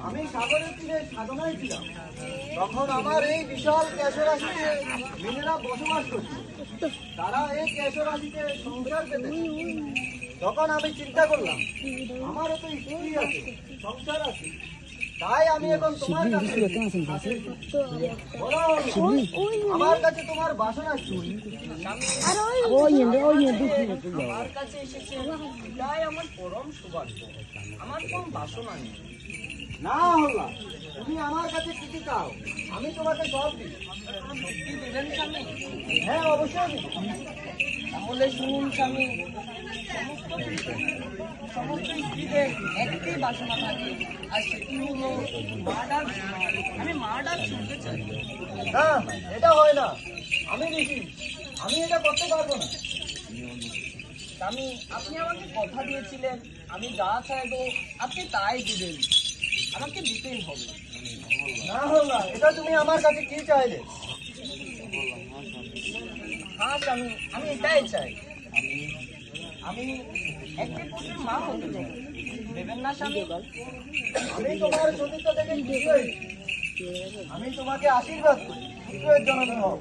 আমি সাগরের তীরে সাধনায় ছিলাম, তখন আমার এই বিশাল ক্যাশরাশিতে মেয়েরা বসবাস করছে। তারা এই ক্যাশরাশিতে সংসার পেতে, তখন আমি চিন্তা করলাম আমারও তো স্ত্রী আছে, সংসার আছে, তাই আমি এখন তোমার কাছে আমার কাছে তোমার বাসনা আমার কাছে এসেছে, এটাই আমার পরম সৌভাগ্য। আমার কোন বাসনা নেই। না হল্লা, তুমি আমার কাছে কি চাও আমি তোমাকে সব দিই। সত্যি দেবেন স্বামী? হ্যাঁ, অবশ্যই। তাহলে শুনুন স্বামী, সমস্ত স্ত্রীদের একটি বাসনা থাকে, আর সেটি হলো মার্ডার। আমি মার্ডার শুনতে চাই। না, এটা হয় না। আমি ঋষি, আমি এটা করতে পারবো না। স্বামী, আপনি আমাকে কথা দিয়েছিলেন আমি যা চাইবো আপনি তাই দিবেন, আমাকে দিতেই হবে। না হল্লা, এটা তুমি আমার কাছে কি চাইলে? হ্যাঁ স্বামী, আমি এটাই চাই। আমি একটি পুত্রের মা হতে চাই, দেবেন না স্বামী? আমি তোমার চরিত্র থেকে খুশি হয়েছি। আমি তোমাকে আশীর্বাদ করি, পুত্রের জন্ম হোক।